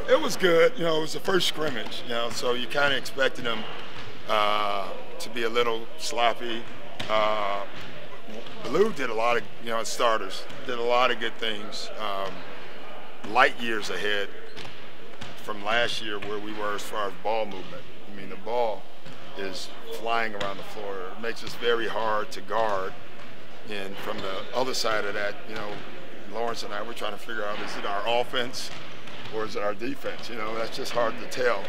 It was good. You know, it was the first scrimmage. You know, so you kind of expected them to be a little sloppy. Blue did a lot of, you know, starters did a lot of good things. Light years ahead from last year where we were as far as ball movement. I mean, the ball is flying around the floor. It makes us very hard to guard. And from the other side of that, you know, Lawrence and I were trying to figure out, is it our offense or is it our defense? You know, that's just hard to tell.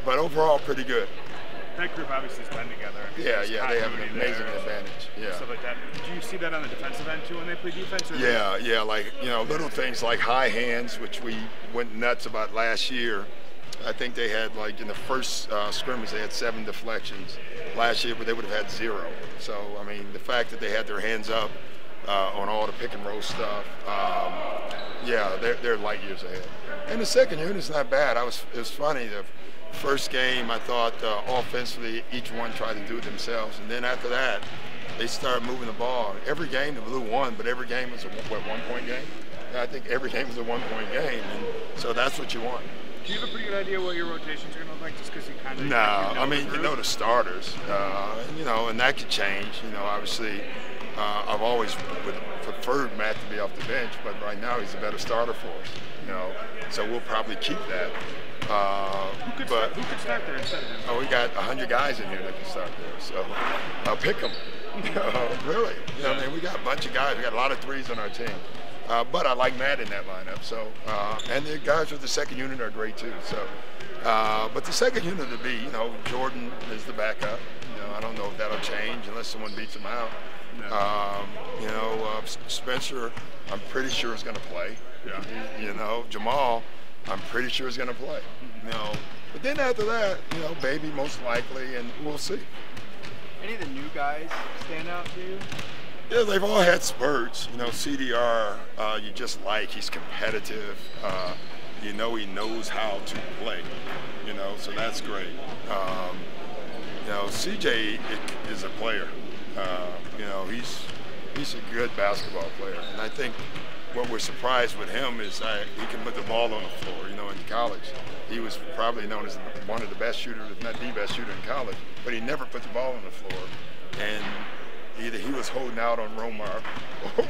But overall, pretty good. That group obviously has been together. Yeah, they have an amazing advantage. Yeah. Stuff like that. Do you see that on the defensive end too when they play defense? Or yeah, like, you know, little things like high hands, which we went nuts about last year. I think they had, like, in the first scrimmage, they had 7 deflections. Last year, but they would have had 0. So, I mean, the fact that they had their hands up on all the pick and roll stuff, yeah, they're light years ahead. And the second unit's not bad. It was funny. The first game, I thought offensively, each one tried to do it themselves. And then after that, they started moving the ball. Every game, the Blue won, but every game was a one-point game. And I think every game was a one-point game, and so that's what you want. Do you have a pretty good idea what your rotations are going to look like, just because you kind of? No, I mean, you know the starters, you know, and that could change. You know, obviously, I've always preferred Matt to be off the bench, but right now he's a better starter for us. You know, so we'll probably keep that. Who could start there instead of him? Oh, we got 100 guys in here that can start there, so I'll pick them. Really, you know, I mean, we got a bunch of guys. We got a lot of threes on our team. But I like Matt in that lineup. So, and the guys with the second unit are great too. So, but the second unit would be, you know, Jordan is the backup. You know, I don't know if that'll change unless someone beats him out. No. You know, Spencer, I'm pretty sure is going to play. Yeah. You know, Jamal, I'm pretty sure is going to play. You know, but then after that, you know, Baby most likely, and we'll see. Any of the new guys stand out to you? Yeah, they've all had spurts. You know, CDR, you just like, he's competitive. You know, he knows how to play. You know, so that's great. You know, CJ is a player. You know, he's a good basketball player, and I think what we're surprised with him is he can put the ball on the floor. You know, in college, he was probably known as one of the best shooters, if not the best shooter in college, but he never put the ball on the floor. And either he was holding out on Romar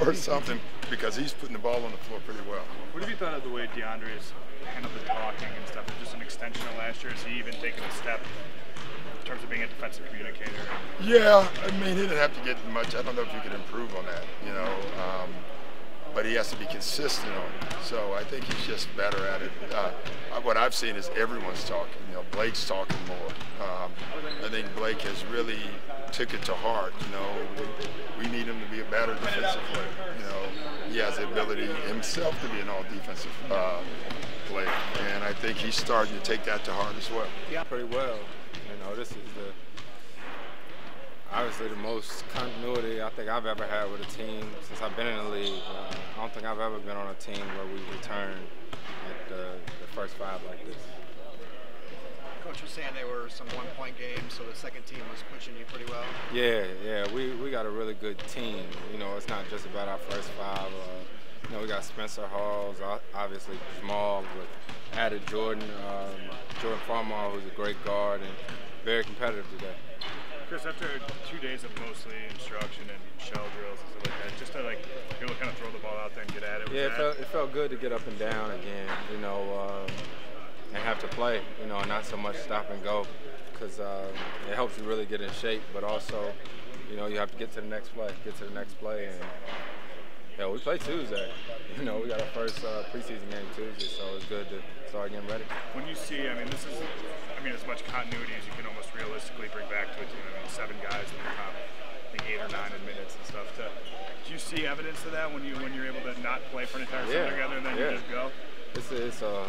or something, because he's putting the ball on the floor pretty well. What have you thought of the way DeAndre's handled the talking and stuff? Just an extension of last year? Has he even taken a step in terms of being a defensive communicator? Yeah, I mean, he didn't have to get much. I don't know if you could improve on that, you know. But he has to be consistent on it. So I think he's just better at it. What I've seen is everyone's talking. You know, Blake's talking more. I think Blake has really took it to heart. You know, we need him to be a better defensive player. You know, he has the ability himself to be an all-defensive player, and I think he's starting to take that to heart as well. Yeah, pretty well. You know, this is obviously the most continuity I think I've ever had with a team since I've been in the league. I don't think I've ever been on a team where we return at the first 5 like this. Coach was saying they were some one-point games, so the second team was pushing you pretty well. Yeah, we got a really good team. You know, it's not just about our first 5. You know, we got Spencer Halls, obviously Jamal, with added Jordan Farmar, who's a great guard and very competitive today. Chris, after 2 days of mostly instruction and shell drills and stuff like that, just to be able to kind of throw the ball out there and get at it. Yeah, it felt good to get up and down again, you know, and have to play, you know, and not so much stop and go, because it helps you really get in shape, but also, you know, you have to get to the next play, and yeah, we play Tuesday. You know, we got our first preseason game Tuesday, so it's good to start getting ready. When you see, I mean, this is, as much continuity as you can almost realistically bring back to a team. I mean, 7 guys in the top, I think 8 or 9 in minutes and stuff. Do you see evidence of that when you're able to not play for an entire season together and then you just go? It's a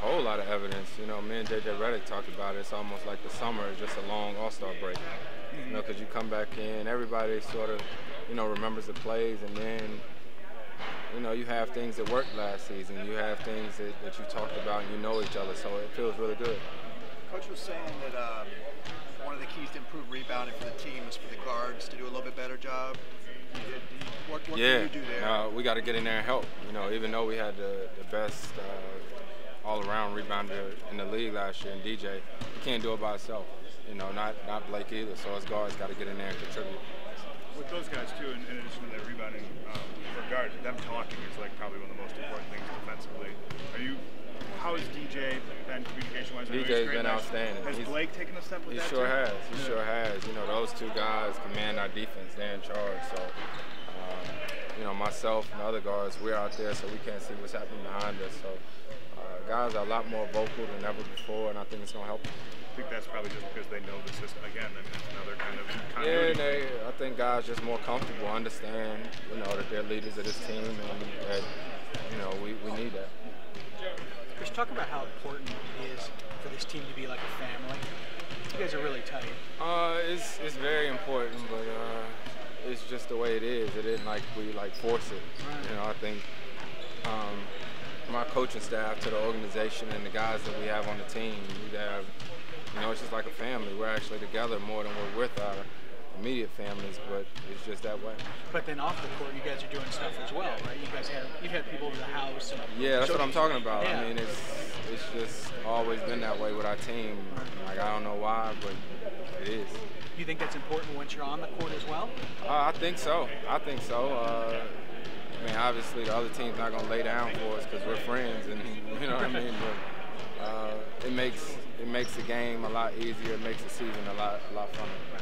whole lot of evidence. You know, me and JJ Redick talked about it. It's almost like the summer is just a long All-Star break. You know, because you come back in, everybody sort of, you know, remembers the plays, and then, you know, you have things that worked last season. You have things that you talked about, and you know each other, so it feels really good. Coach was saying that one of the keys to improve rebounding for the team is for the guards to do a little bit better job. What can you do there? We got to get in there and help. You know, even though we had the best all-around rebounder in the league last year, and DJ, he can't do it by himself. You know, not Blake either. So his guards got to get in there and contribute. With those guys too, in addition to their rebounding, for guards, them talking is like probably one of the most important things defensively. How has DJ been communication-wise? DJ's been outstanding. Has Blake taken a step with he that sure too? has. He sure has. You know, those two guys command our defense. They're in charge. So, you know, myself and the other guards, we're out there, so we can't see what's happening behind us. So, guys are a lot more vocal than ever before, and I think it's going to help them. I think that's probably just because they know the system. Again, I mean, it's another kind of continuity. Yeah, I think guys just more comfortable, understand, you know, that they're leaders of this team, and that, you know, we need that. Chris, talk about how important it is for this team to be like a family. You guys are really tight. It's very important, but it's just the way it is. It isn't like we force it. Right. You know, I think my coaching staff to the organization and the guys that we have on the team, we have, you know, it's just like a family. We're actually together more than we're with our immediate families, but it's just that way. But then off the court, you guys are doing stuff as well, right? You've had people over the house. And yeah, that's what I'm talking about. Yeah. I mean, it's just always been that way with our team. Like, I don't know why, but it is. You think that's important once you're on the court as well? I think so. I think so. I mean, obviously the other team's not going to lay down for us because we're friends, and you know what I mean. But it makes the game a lot easier. It makes the season a lot funner.